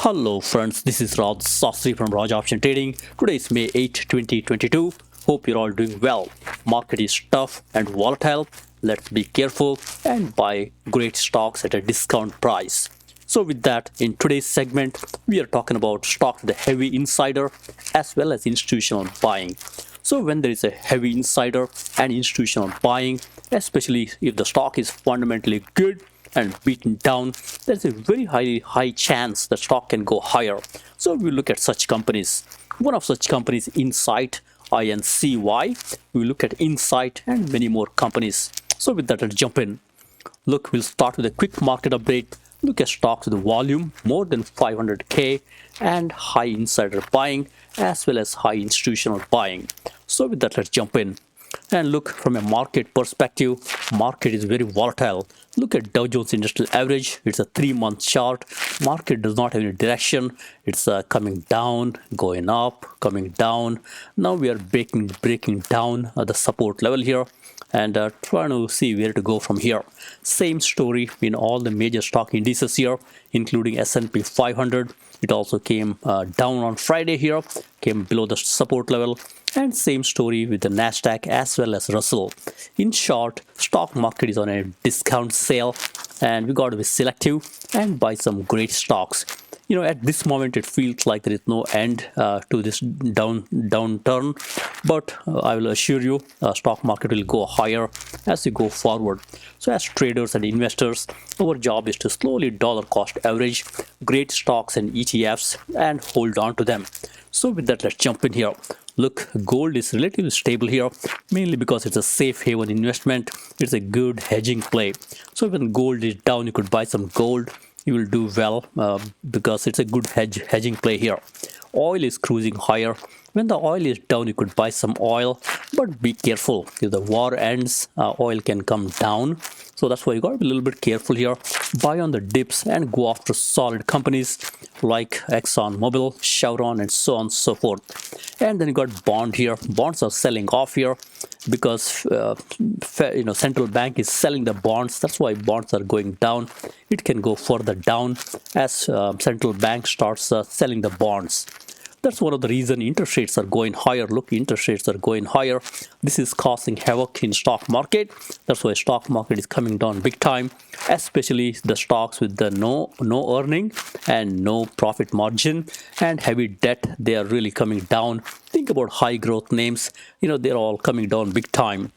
Hello friends, this is Raj Sastry from Raj Option Trading. Today is May 8, 2022. Hope you're all doing well. Market is tough and volatile. Let's be careful and buy great stocks at a discount price. So with that, in today's segment, we are talking about stocks with a heavy insider as well as institutional buying. So when there is a heavy insider and institutional buying, especially if the stock is fundamentally good and beaten down, there's a very high chance the stock can go higher. So we look at such companies. One of such companies, Insight, INCY. We look at Insight and many more companies. So with that, let's jump in. Look, we'll start with a quick market update. Look at stocks with volume more than 500k and high insider buying as well as high institutional buying. So with that, let's jump in. And look, from a market perspective, market is very volatile. Look at Dow Jones Industrial Average. It's a 3-month chart. Market does not have any direction. It's coming down, going up, coming down. Now we are breaking down the support level here and trying to see where to go from here. Same story in all the major stock indices here, including S&P 500. It also came down on Friday here, came below the support level. And same story with the Nasdaq as well as Russell. In short, stock market is on a discount sale and we got to be selective and buy some great stocks. You know, at this moment it feels like there is no end to this downturn, but I will assure you stock market will go higher as we go forward. So as traders and investors, our job is to slowly dollar cost average great stocks and ETFs and hold on to them. So with that, let's jump in here. Look, gold is relatively stable here, mainly because it's a safe haven investment. It's a good hedging play. So when gold is down, you could buy some gold. You will do well because it's a good hedging play here. Oil is cruising higher. When the oil is down, you could buy some oil, but be careful. If the war ends, oil can come down. So that's why you got to be a little bit careful here. Buy on the dips and go after solid companies like ExxonMobil, Chevron, and so on and so forth. And then you got bond here. Bonds are selling off here because central bank is selling the bonds. That's why bonds are going down. It can go further down as central bank starts selling the bonds. That's one of the reasons interest rates are going higher. Look, interest rates are going higher. This is causing havoc in stock market. That's why stock market is coming down big time, especially the stocks with the no earning and no profit margin and heavy debt. They are really coming down. Think about high growth names. You know, they're all coming down big time.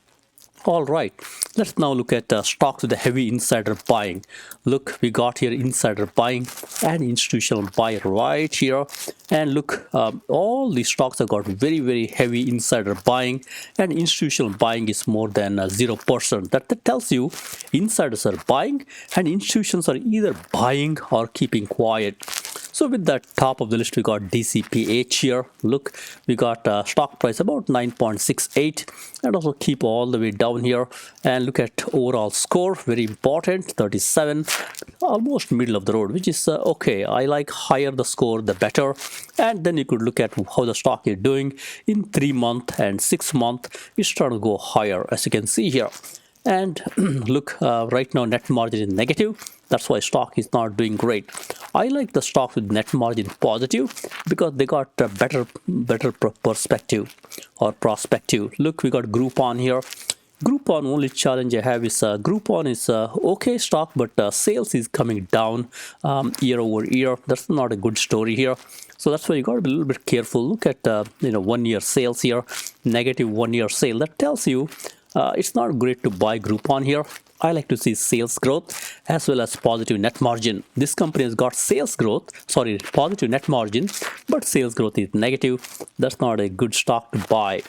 All right, let's now look at stocks with a heavy insider buying. Look, we got here insider buying and institutional buy right here. And look, all these stocks have got very heavy insider buying and institutional buying is more than 0%. That tells you insiders are buying and institutions are either buying or keeping quiet. So with that top of the list, we got DCPH here. Look, we got stock price about 9.68 and also keep all the way down here and look at overall score, very important, 37, almost middle of the road, which is okay. I like higher the score, the better. And then you could look at how the stock is doing in 3 month and 6 month. It's trying to go higher, as you can see here. And look, right now net margin is negative. That's why stock is not doing great. I like the stock with net margin positive because they got a better perspective or prospective. Look, we got Groupon here. Groupon, only challenge I have is Groupon is okay stock, but sales is coming down year over year. That's not a good story here. So that's why you got to be a little bit careful. Look at 1 year sales here, negative 1 year sale. That tells you it's not great to buy Groupon here. I like to see sales growth as well as positive net margin. This company has got positive net margin, but sales growth is negative. That's not a good stock to buy.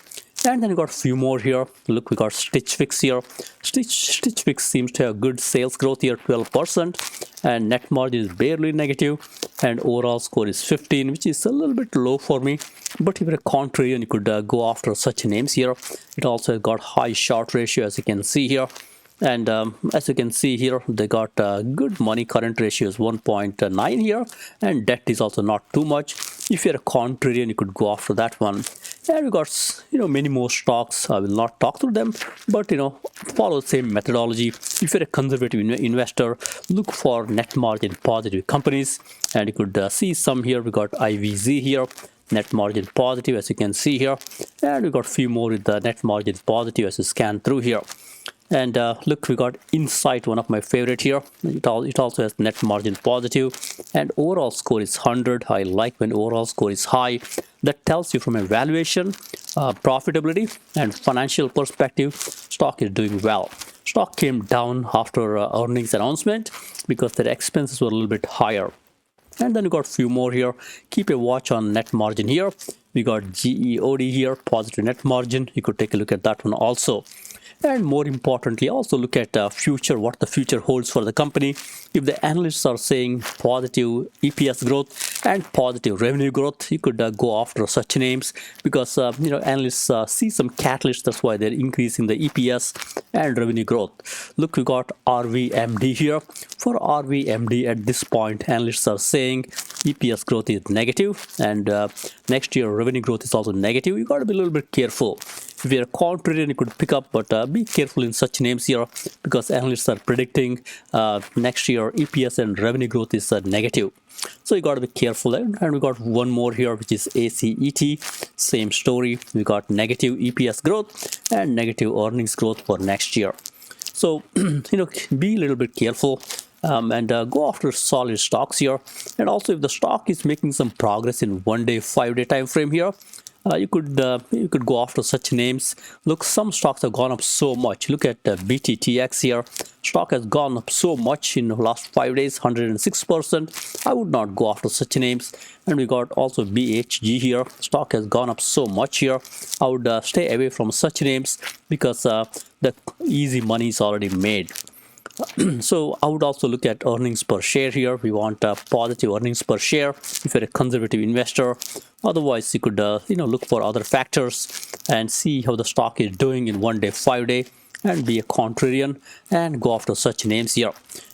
And then we got a few more here. Look, we got Stitch Fix here. Stitch Fix seems to have good sales growth here, 12%, and net margin is barely negative, and overall score is 15, which is a little bit low for me. But if you're a contrarian, you could go after such names here. It also has got high short ratio, as you can see here. And as you can see here, they got good money current ratio is 1.9 here, and debt is also not too much. If you're a contrarian, you could go after that one. And we got many more stocks. I will not talk through them, but follow the same methodology. If you're a conservative investor, look for net margin positive companies, and you could see some here. We got IVZ here, net margin positive, as you can see here, and we got a few more with the net margin positive as you scan through here. And look, we got Insight, one of my favorite here. It also has net margin positive, and overall score is 100. I like when overall score is high. That tells you from a valuation, profitability, and financial perspective, stock is doing well. Stock came down after earnings announcement because their expenses were a little bit higher. And then we got a few more here. Keep a watch on net margin here. We got GEOD here, positive net margin. You could take a look at that one also. And more importantly, also look at future, what the future holds for the company. If the analysts are saying positive EPS growth and positive revenue growth, you could go after such names because analysts see some catalysts. That's why they're increasing the EPS and revenue growth. Look, we got RVMD here. For RVMD at this point, analysts are saying EPS growth is negative, and next year revenue growth is also negative. You got to be a little bit careful. If you're a contrarian, you could pick up, but be careful in such names here because analysts are predicting next year EPS and revenue growth is negative. So you got to be careful there. And we got one more here, which is ACET. Same story. We got negative EPS growth and negative earnings growth for next year. So be a little bit careful. And go after solid stocks here. And also, if the stock is making some progress in 1 day, 5 day time frame here, you could go after such names. Look, some stocks have gone up so much. Look at BTTX here. Stock has gone up so much in the last 5 days, 106%. I would not go after such names. And we got also BHG here. Stock has gone up so much here. I would stay away from such names because the easy money is already made. So I would also look at earnings per share here. We want positive earnings per share if you're a conservative investor. Otherwise, you could look for other factors and see how the stock is doing in 1 day, 5 day, and be a contrarian and go after such names here.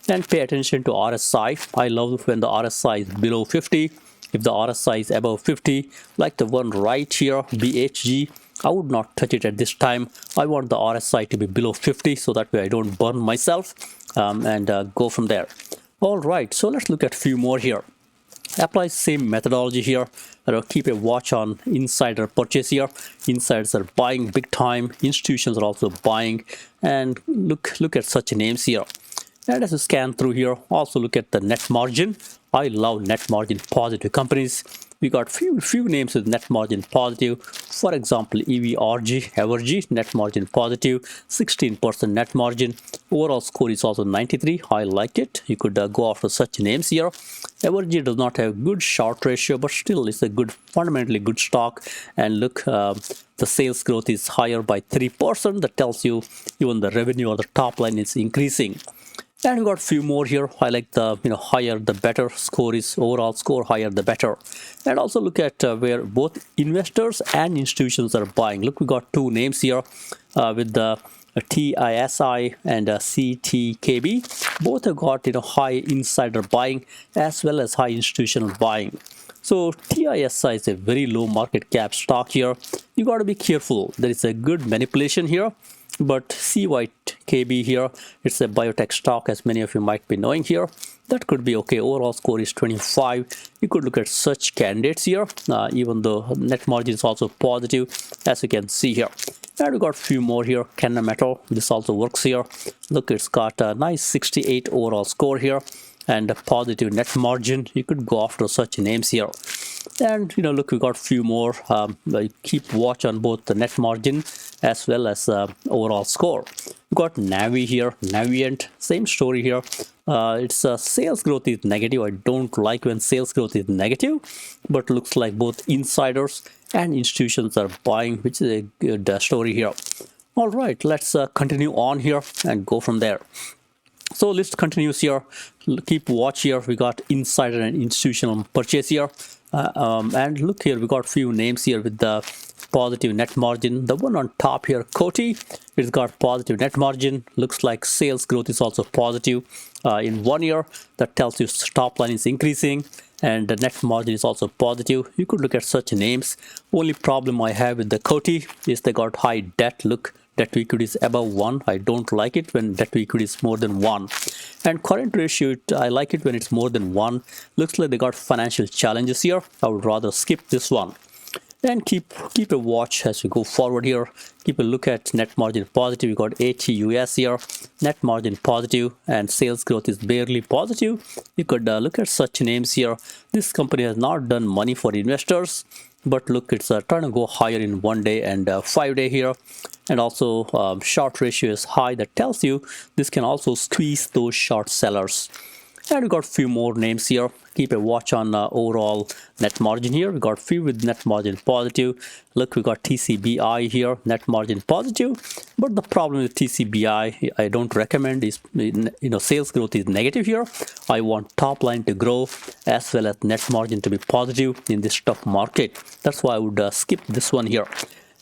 And pay attention to RSI. I love when the RSI is below 50. If the RSI is above 50, like the one right here, BHG, I would not touch it at this time. I want the RSI to be below 50 so that way I don't burn myself, and go from there. All right, so let's look at a few more here. Apply same methodology here. Keep a watch on insider purchase here. Insiders are buying big time. Institutions are also buying, and look at such names here. And as you scan through here, also look at the net margin. I love net margin positive companies. We got few names with net margin positive. For example, AJRD, net margin positive, 16% net margin. Overall score is also 93. I like it. You could go after such names here. AJRD does not have good short ratio, but still it's a good, fundamentally good stock. And look, the sales growth is higher by 3%. That tells you even the revenue or the top line is increasing. And we got a few more here. I like the higher the better score is, overall score higher the better. And also look at where both investors and institutions are buying. Look, we got two names here with the TISI and CTKB. Both have got high insider buying as well as high institutional buying. So TISI is a very low market cap stock here. You got to be careful. There is a good manipulation here. But CYKB here, it's a biotech stock, as many of you might be knowing here. That could be okay. Overall score is 25. You could look at such candidates here, even though net margin is also positive, as you can see here. And we got a few more here. Kennametal, this also works here. Look, it's got a nice 68 overall score here and a positive net margin. You could go after such names here. And look, we got a few more. Keep watch on both the net margin as well as overall score. We got Navi here, Navient, same story here. Its sales growth is negative. I don't like when sales growth is negative, but looks like both insiders and institutions are buying, which is a good story here. All right, let's continue on here and go from there. So list continues here. Keep watch here. We got insider and institutional purchase here. And look here, we got few names here with the positive net margin. The one on top here, Coty, it's got positive net margin. Looks like sales growth is also positive. in 1 year. That tells you top line is increasing and the net margin is also positive. You could look at such names. Only problem I have with the Coty is they got high debt. Look, debt to equity is above 1. I don't like it when debt to equity is more than 1. And current ratio, I like it when it's more than 1. Looks like they got financial challenges here. I would rather skip this one. And keep a watch as we go forward here. Keep a look at net margin positive. We got ATUS here, net margin positive, and sales growth is barely positive. You could look at such names here. This company has not done money for investors, but look, it's trying to go higher in 1 day and 5 day here. And also short ratio is high. That tells you this can also squeeze those short sellers. And we got few more names here. Keep a watch on overall net margin here. We got few with net margin positive. Look, we got TCBI here, net margin positive. But the problem with TCBI, I don't recommend is, sales growth is negative here. I want top line to grow as well as net margin to be positive in this tough market. That's why I would skip this one here.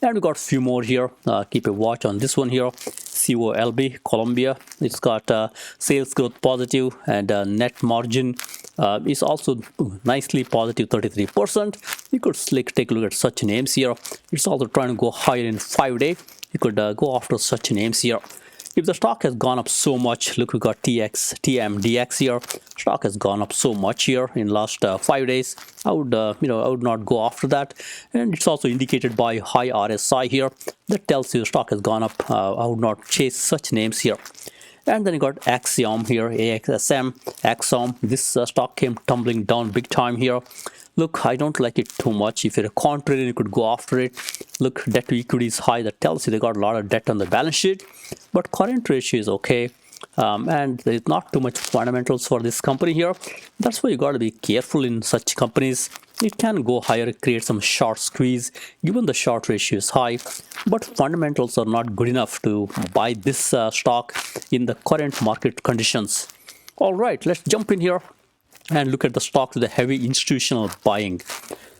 And we got few more here. Keep a watch on this one here. COLB, Colombia. It's got sales growth positive and net margin is also nicely positive, 33%. You could take a look at such names here. It's also trying to go higher in 5 day. You could go after such names here. If the stock has gone up so much, look, we got TMDX here. Stock has gone up so much here in last 5 days. I would, I would not go after that. And it's also indicated by high RSI here. That tells you the stock has gone up. I would not chase such names here. And then you got Axiom here, AXSM, Axiom. This stock came tumbling down big time here. Look, I don't like it too much. If you're a contrarian, you could go after it. Look, debt to equity is high. That tells you they got a lot of debt on the balance sheet. But current ratio is okay. And there is not too much fundamentals for this company here. That's why you got to be careful in such companies. It can go higher, create some short squeeze, given the short ratio is high. But fundamentals are not good enough to buy this stock in the current market conditions. All right, let's jump in here and look at the stocks with the heavy institutional buying.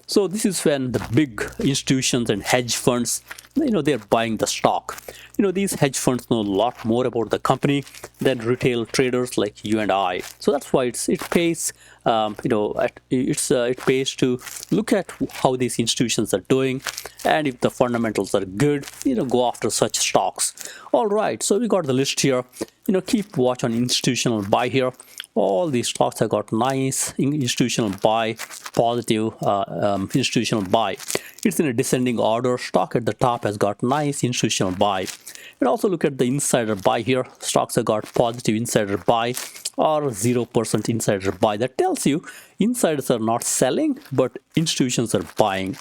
So this is when the big institutions and hedge funds, they're buying the stock. These hedge funds know a lot more about the company than retail traders like you and I. So that's why it pays, it pays to look at how these institutions are doing, and if the fundamentals are good, go after such stocks. All right, so we got the list here. Keep watch on institutional buy here. All these stocks have got nice institutional buy, positive institutional buy. It's in a descending order. Stock at the top has got nice institutional buy. And also look at the insider buy here. Stocks have got positive insider buy or 0% insider buy. That tells you insiders are not selling, but institutions are buying.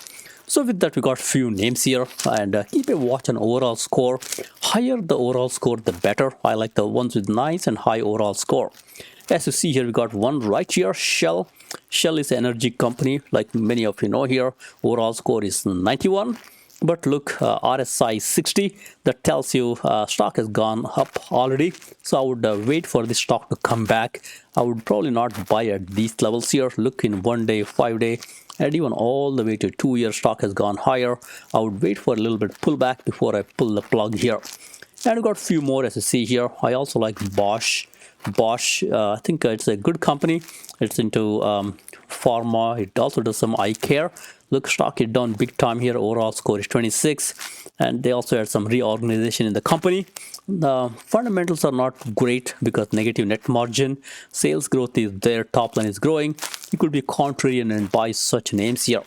So with that, we got few names here, and keep a watch on overall score. Higher the overall score, the better. I like the ones with nice and high overall score. As you see here, we got one right here, Shell. Shell is an energy company, like many of you know here. Overall score is 91. But look, RSI 60. That tells you stock has gone up already. So I would wait for this stock to come back. I would probably not buy at these levels here. Look, in 1 day, 5 day, and even all the way to 2 year stock has gone higher. I would wait for a little bit pullback before I pull the plug here. And we got a few more as you see here. I also like Bosch. I think it's a good company. It's into pharma. It also does some eye care. Look, stock is down big time here. Overall score is 26, and they also had some reorganization in the company. The fundamentals are not great because negative net margin. Sales growth is there. Top line is growing. You could be contrarian and buy such names here.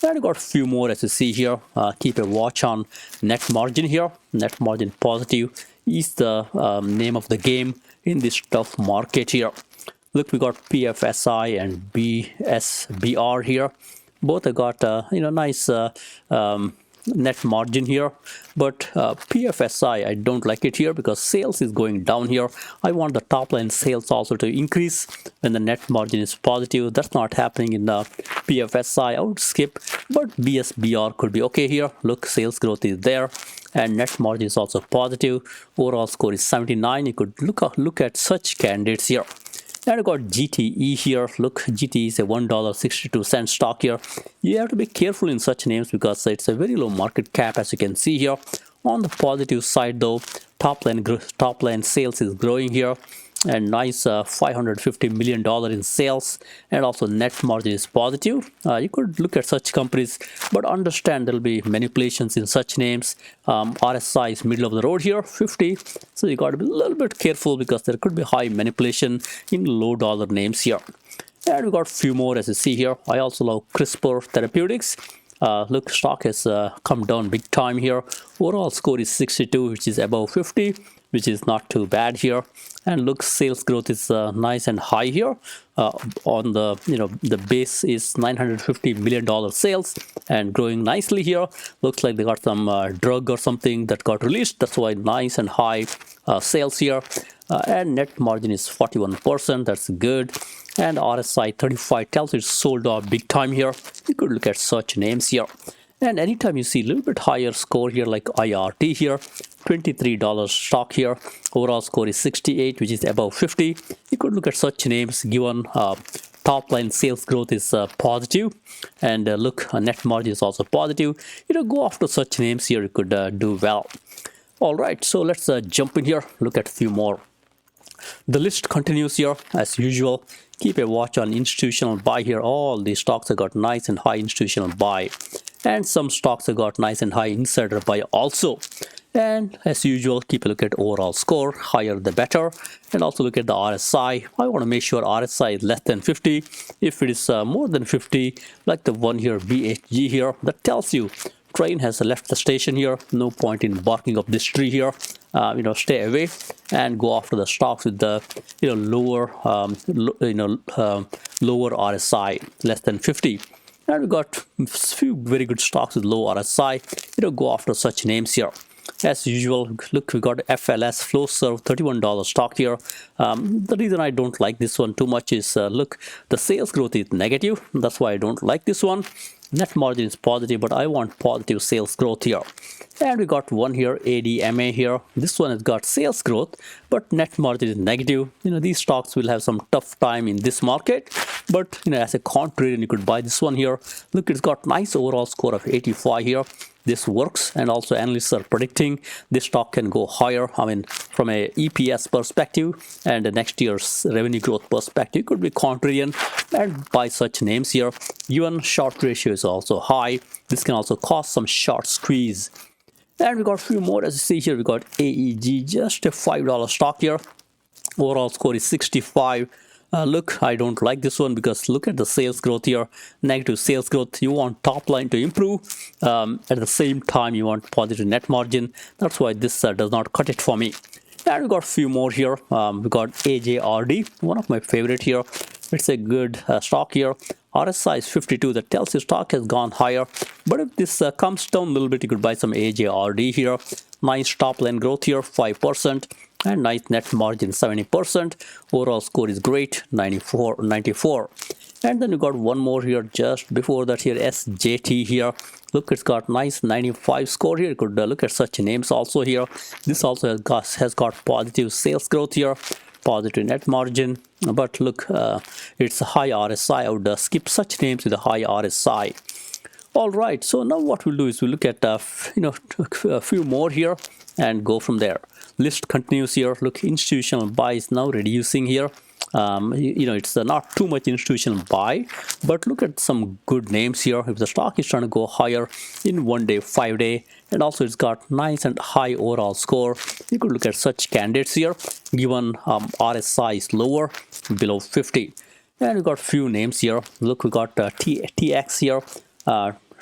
And I got a few more as you see here. Keep a watch on net margin here. Net margin positive is the name of the game in this tough market here. Look, we got PFSI and BSBR here. Both have got nice net margin here, but PFSI, I don't like it here because sales is going down here. I want the top line sales also to increase when the net margin is positive. That's not happening in the PFSI. I would skip, but BSBR could be okay here. Look, sales growth is there and net margin is also positive. Overall score is 79. You could look at such candidates here. And I got GTE here. Look, GTE is a $1.62 stock here. You have to be careful in such names because it's a very low market cap, as you can see here. On the positive side though, top line sales is growing here. and nice $550 million in sales, and also net margin is positive. You could look at such companies, but understand there will be manipulations in such names. RSI is middle of the road here, 50, so you got to be a little bit careful because there could be high manipulation in low dollar names here. And we got a few more as you see here. I also love CRISPR Therapeutics. Look, stock has come down big time here. Overall score is 62, which is above 50, which is not too bad here. And look, sales growth is nice and high here. On the the base is $950 million sales and growing nicely here. Looks like they got some drug or something that got released. That's why nice and high sales here. And net margin is 41%. That's good. And RSI 35 tells it's sold off big time here. You could look at such names here. And anytime you see a little bit higher score here like IRT here, $23 stock here. Overall score is 68, which is above 50. You could look at such names given top line sales growth is positive, and look, net margin is also positive. Go after such names here. You could do well. All right, so let's jump in here, look at a few more. The list continues here as usual. Keep a watch on institutional buy here. All these stocks have got nice and high institutional buy, and some stocks have got nice and high insider buy also. And as usual, keep a look at overall score, higher the better, and also look at the RSI. I want to make sure RSI is less than 50. If it is more than 50, like the one here, BHG here, that tells you train has left the station here. No point in barking up this tree here. Stay away and go after the stocks with the lower lower RSI, less than 50. And we got a few very good stocks with low RSI. Go after such names here. As usual, look, we got FLS Flowserve, $31 stock here. The reason I don't like this one too much is, look, the sales growth is negative. That's why I don't like this one. Net margin is positive, but I want positive sales growth here. And we got one here, ADMA here. This one has got sales growth, but net margin is negative. These stocks will have some tough time in this market. But as a contrarian, you could buy this one here. Look, it's got nice overall score of 85 here. This works, and also analysts are predicting this stock can go higher. I mean, from a EPS perspective and the next year's revenue growth perspective, could be contrarian and buy such names here. Given short ratio is also high, this can also cause some short squeeze. And we got a few more as you see here. We got AEG, just a $5 stock here. Overall score is 65. Look, I don't like this one because look at the sales growth here, negative sales growth. You want top line to improve. At the same time, you want positive net margin. That's why this does not cut it for me. And we got a few more here. We got AJRD, one of my favorite here. It's a good stock here. RSI is 52. That tells you stock has gone higher. But if this comes down a little bit, you could buy some AJRD here. Nice top line growth here, 5%. And nice net margin, 70%. Overall score is great, 94. And then we got one more here just before that here, SJT here. Look, it's got nice 95 score here. You could look at such names also here. This also has got positive sales growth here, positive net margin. But look, it's a high RSI. I would skip such names with a high RSI. All right, so now what we'll do is we'll look at a few more here and go from there. List continues here. Look, institutional buy is now reducing here. It's not too much institutional buy, but look at some good names here. If the stock is trying to go higher in 1 day, 5 day, and also it's got nice and high overall score, you could look at such candidates here, given RSI is lower, below 50. And we got few names here. Look, we got TX here,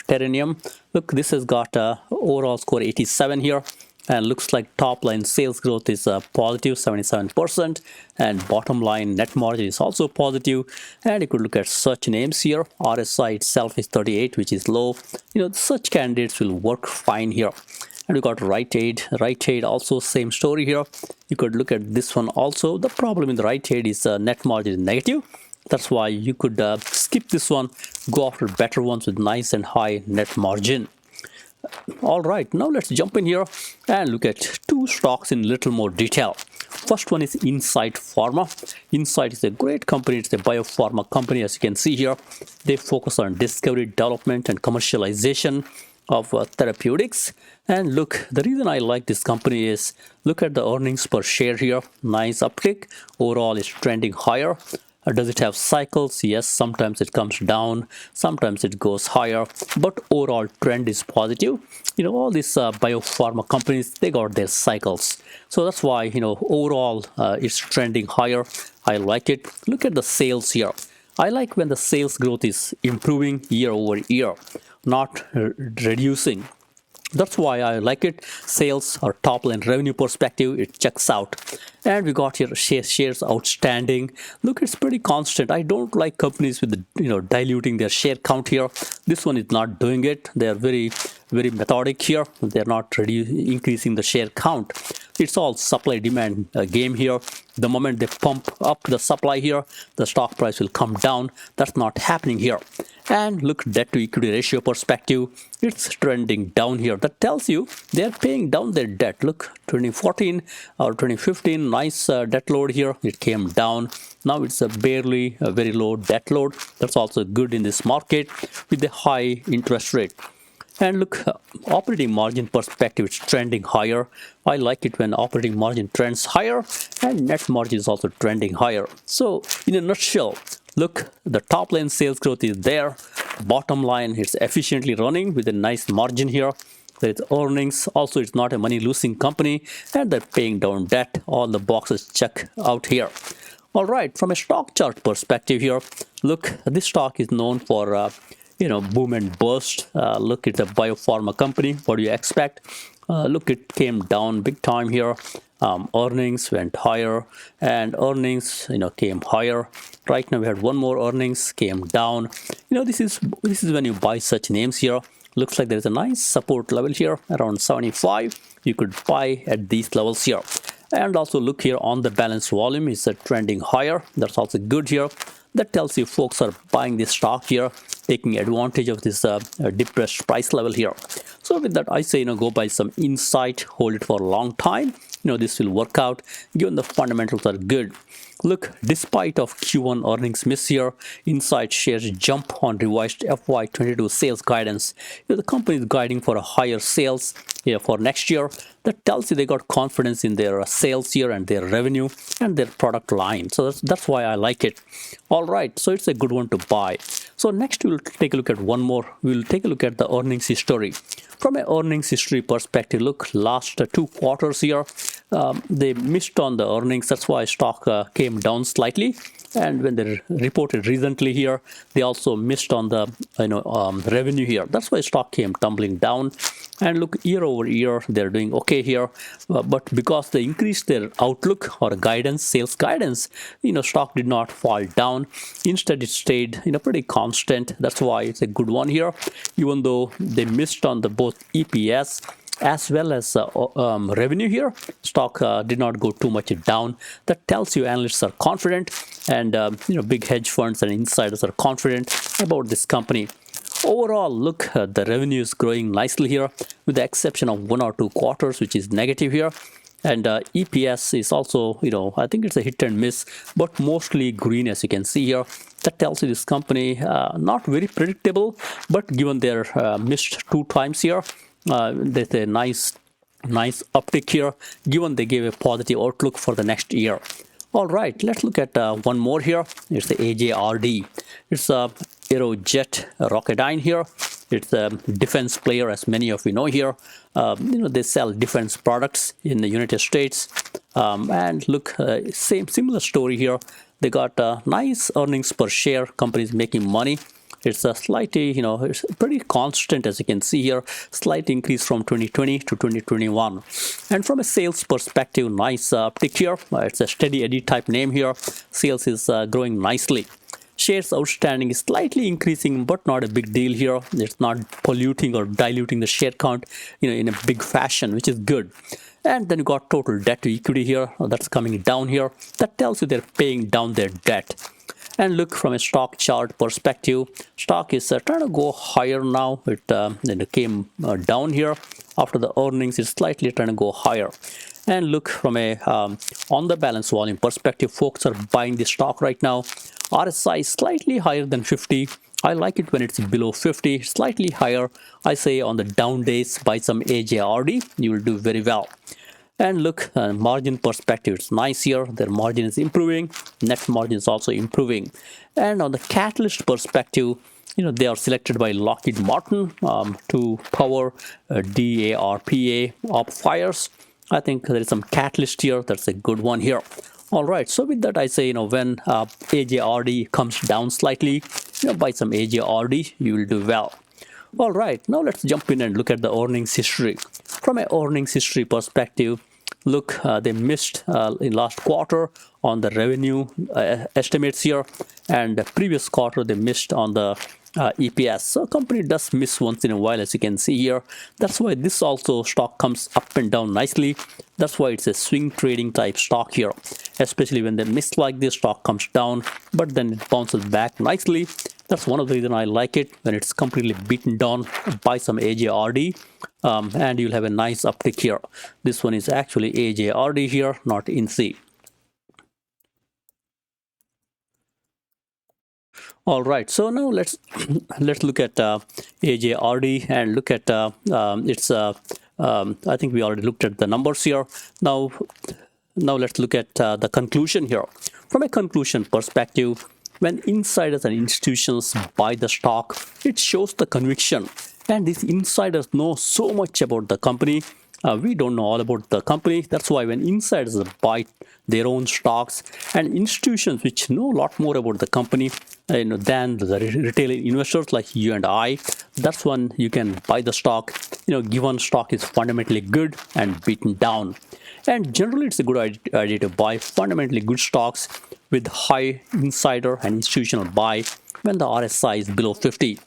Terranium. Look, this has got overall score 87 here. And looks like top line sales growth is positive, 77%, and bottom line net margin is also positive. And you could look at such names here. RSI itself is 38, which is low. Such candidates will work fine here. And we got Rite Aid also same story here. You could look at this one also. The problem in the Rite Aid is net margin is negative. That's why you could skip this one, go after better ones with nice and high net margin. All right, now let's jump in here and look at two stocks in little more detail. First one is Insight Pharma. Insight is a great company. It's a biopharma company, as you can see here. They focus on discovery, development, and commercialization. of therapeutics. And look, the reason I like this company is look at the earnings per share here. Nice uptick. Overall, it's trending higher. Does it have cycles? Yes, sometimes it comes down, sometimes it goes higher, but overall trend is positive. All these biopharma companies, they got their cycles. So that's why, overall it's trending higher. I like it. Look at the sales here. I like when the sales growth is improving year over year, not reducing. That's why I like it. Sales or top line revenue perspective, it checks out. And we got here shares outstanding. Look, it's pretty constant. I don't like companies with diluting their share count here. This one is not doing it. They are very methodic here. They're not increasing the share count. It's all supply demand game here. The moment they pump up the supply here, the stock price will come down. That's not happening here. And look, debt to equity ratio perspective, it's trending down here. That tells you they're paying down their debt. Look, 2014 or 2015, nice debt load here. It came down. Now it's a barely a very low debt load. That's also good in this market with the high interest rate. And look, operating margin perspective, it's trending higher. I like it when operating margin trends higher and net margin is also trending higher. So in a nutshell, look, the top line sales growth is there. Bottom line, it's efficiently running with a nice margin here. There is earnings. Also, it's not a money losing company and they're paying down debt. All the boxes check out here. All right, from a stock chart perspective here, look, this stock is known for boom and burst. Look, it's a biopharma company. What do you expect? Look, it came down big time here. Earnings went higher and earnings came higher. Right now we had one more earnings came down. This is when you buy such names here. Looks like there is a nice support level here around 75. You could buy at these levels here. And also look here on the balance volume is trending higher. That's also good here. That tells you folks are buying this stock here, taking advantage of this depressed price level here. So with that, I say go buy some Insight, hold it for a long time. This will work out given the fundamentals are good. Look, despite of Q1 earnings miss here, Insight shares jump on revised FY22 sales guidance. The company is guiding for a higher sales here for next year. That tells you they got confidence in their sales here and their revenue and their product line. So that's why I like it. All right, so it's a good one to buy. So next we'll take a look at one more. We'll take a look at the earnings history. From an earnings history perspective, look, last 2 quarters here, they missed on the earnings. That's why stock came down slightly. And when they reported recently here, they also missed on the revenue here. That's why stock came tumbling down. And look, year over year, they're doing okay here. But because they increased their outlook or guidance, sales guidance, stock did not fall down. Instead, it stayed pretty constant. That's why it's a good one here. Even though they missed on the both EPS as well as revenue here, stock did not go too much down. That tells you analysts are confident and big hedge funds and insiders are confident about this company. Overall, look, the revenue is growing nicely here with the exception of 1 or 2 quarters which is negative here. And EPS is also, I think it's a hit and miss, but mostly green as you can see here. That tells you this company not very predictable, but given their missed 2 times here, there's a nice uptick here given they gave a positive outlook for the next year. All right, let's look at one more here. It's the AJRD. It's a Aerojet Rocketdyne here. It's a defense player, as many of you know here. They sell defense products in the United States. And look, similar story here. They got nice earnings per share. Companies making money. It's a slightly, it's pretty constant as you can see here, slight increase from 2020 to 2021. And from a sales perspective, nice uptick here. It's a steady Eddie type name here. Sales is growing nicely. Shares outstanding is slightly increasing, but not a big deal here. It's not polluting or diluting the share count, in a big fashion, which is good. And then you got total debt to equity here. That's coming down here. That tells you they're paying down their debt. And look, from a stock chart perspective, stock is trying to go higher now. It came down here after the earnings. It's slightly trying to go higher. And look, from a on the balance volume perspective, folks are buying the stock right now. RSI is slightly higher than 50. I like it when it's below 50, slightly higher. I say on the down days, buy some AJRD, you will do very well. And look, margin perspective, it's nice here. Their margin is improving. Net margin is also improving. And on the catalyst perspective, they are selected by Lockheed Martin to power DARPA op fires. I think there is some catalyst here. That's a good one here. All right. So with that, I say, when AJRD comes down slightly, buy some AJRD, you will do well. All right, now let's jump in and look at the earnings history. From an earnings history perspective, look, they missed in last quarter on the revenue estimates here, and the previous quarter they missed on the EPS. So company does miss once in a while, as you can see here. That's why this also stock comes up and down nicely. That's why it's a swing trading type stock here, especially when they miss like this, stock comes down, but then it bounces back nicely. That's one of the reasons I like it. When it's completely beaten down, buy some AJRD, and you'll have a nice uptick here. This one is actually AJRD here, not INCY. All right, so now let's look at AJRD and look at its. I think we already looked at the numbers here. Now let's look at the conclusion here. From a conclusion perspective, when insiders and institutions buy the stock, it shows the conviction. And these insiders know so much about the company. We don't know all about the company. That's why when insiders buy their own stocks, and institutions which know a lot more about the company than the retail investors like you and I, that's when you can buy the stock. Given stock is fundamentally good and beaten down. And generally, it's a good idea to buy fundamentally good stocks with high insider and institutional buy when the RSI is below 50.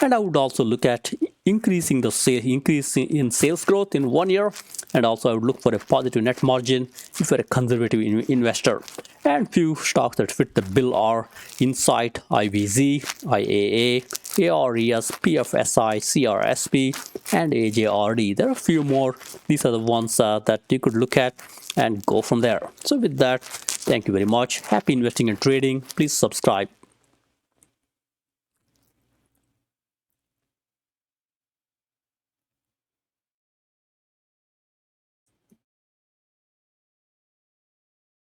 And I would also look at increase in sales growth in 1 year, and also I would look for a positive net margin if you're a conservative investor. And few stocks that fit the bill are Insight, IVZ, IAA, ARES, PFSI, CRSP, and AJRD. There are a few more. These are the ones that you could look at and go from there. So with that, thank you very much. Happy investing and trading. Please subscribe.